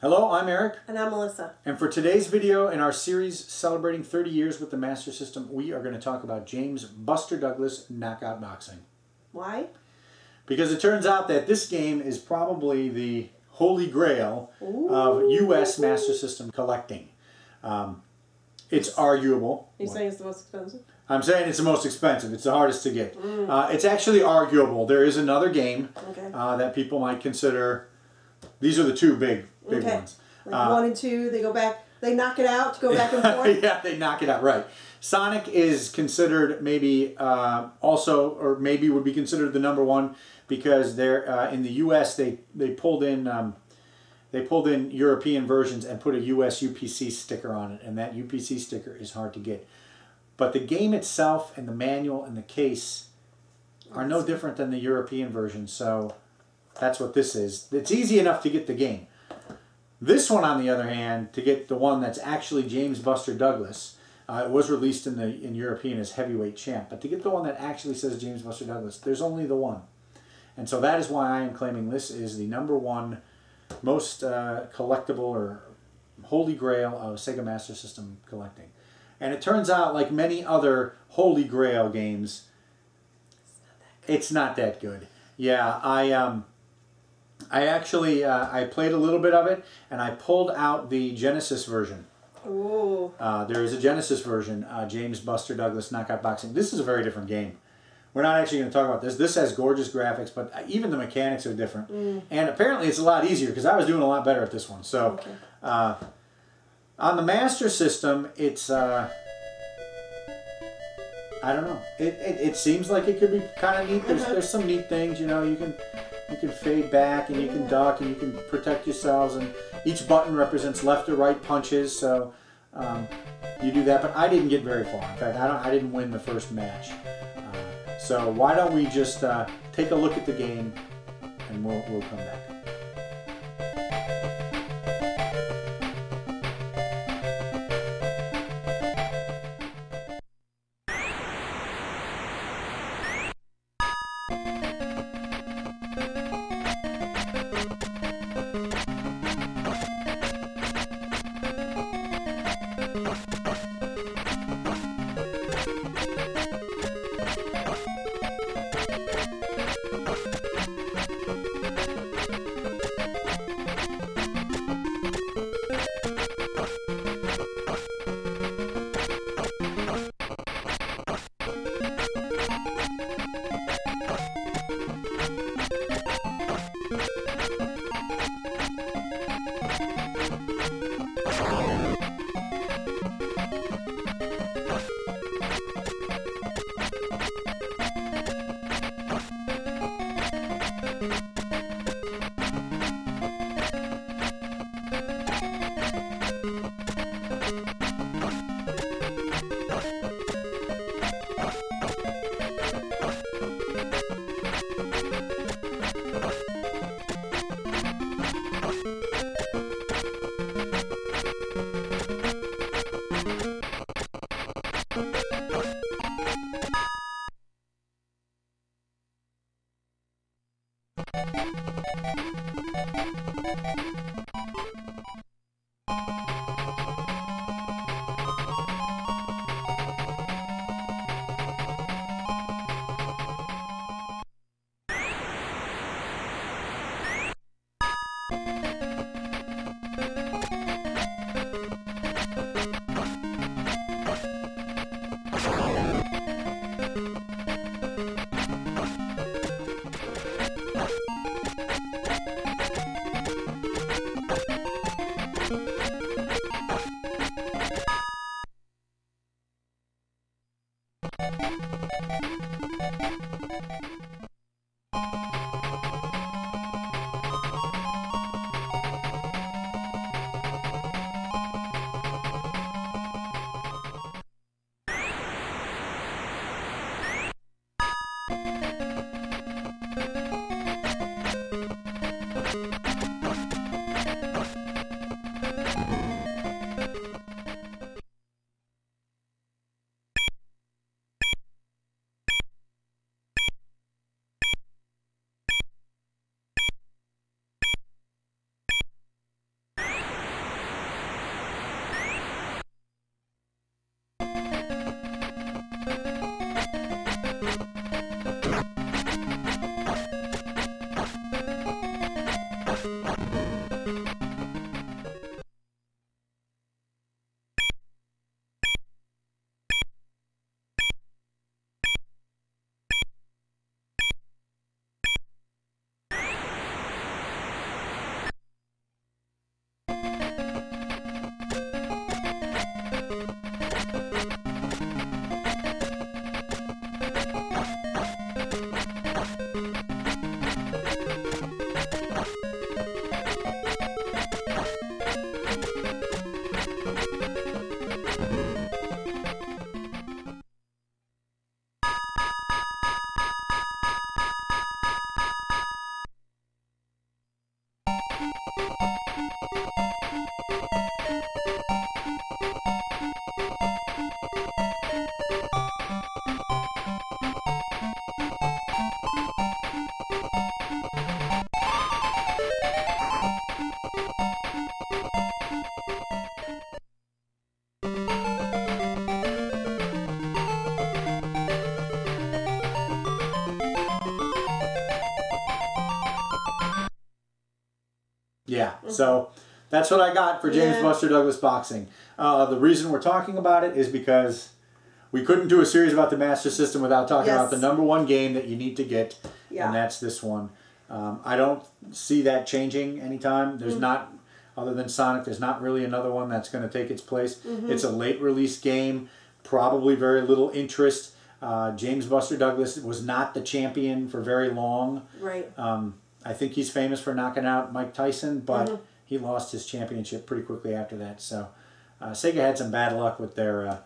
Hello, I'm Eric. And I'm Melissa. And for today's video in our series celebrating 30 years with the Master System, we are going to talk about James Buster Douglas knockout boxing. Why? Because it turns out that this game is probably the holy grail of U.S. Master System collecting. It's arguable. Are you saying it's the most expensive? I'm saying it's the most expensive. It's the hardest to get. It's actually arguable. There is another game that people might consider. These are the two big ones. Like 1 and 2, they go back, they knock it out, go back and forth. Yeah, they knock it out, right. Sonic is considered maybe also, or maybe would be considered the #1 because they're in the U.S. They pulled in European versions and put a U.S. UPC sticker on it, and that UPC sticker is hard to get. But the game itself and the manual and the case are no different than the European version, so that's what this is. It's easy enough to get the game. This one, on the other hand, to get the one that's actually James Buster Douglas, it was released in European as Heavyweight Champ, but to get the one that actually says James Buster Douglas, there's only the one. And so that is why I am claiming this is the #1 most collectible or holy grail of Sega Master System collecting. And it turns out, like many other holy grail games, it's not that good. Yeah, I actually I played a little bit of it, and I pulled out the Genesis version. Ooh. There is a Genesis version, James Buster Douglas Knockout Boxing. This is a very different game. We're not actually going to talk about this. This has gorgeous graphics, but even the mechanics are different. And apparently it's a lot easier, because I was doing a lot better at this one. So, on the Master System, it's, I don't know. It seems like it could be kind of neat. There's some neat things, you know. You can fade back, and you can duck, and you can protect yourselves, and each button represents left or right punches, so you do that. But I didn't get very far. In fact, I didn't win the first match. So why don't we just take a look at the game, and we'll come back. So that's what I got for James Buster Douglas Boxing. The reason we're talking about it is because we couldn't do a series about the Master System without talking about the #1 game that you need to get, and that's this one. I don't see that changing anytime. There's not, other than Sonic, there's not really another one that's going to take its place. It's a late release game, probably very little interest. James Buster Douglas was not the champion for very long. Right. I think he's famous for knocking out Mike Tyson, but he lost his championship pretty quickly after that. So Sega had some bad luck with their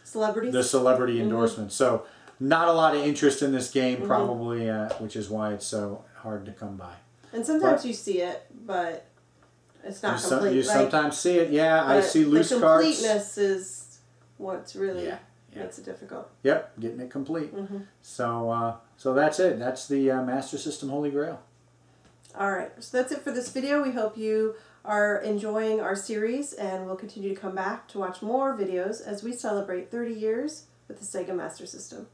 celebrity endorsements. So not a lot of interest in this game, probably, which is why it's so hard to come by. And sometimes you see it, but it's not complete. You sometimes see it, yeah. I see loose cards. The completeness is what's really makes it difficult. Yep, getting it complete. So, so that's it. That's the Master System Holy Grail. All right, so that's it for this video. We hope you are enjoying our series, and we'll continue to come back to watch more videos as we celebrate 30 years with the Sega Master System.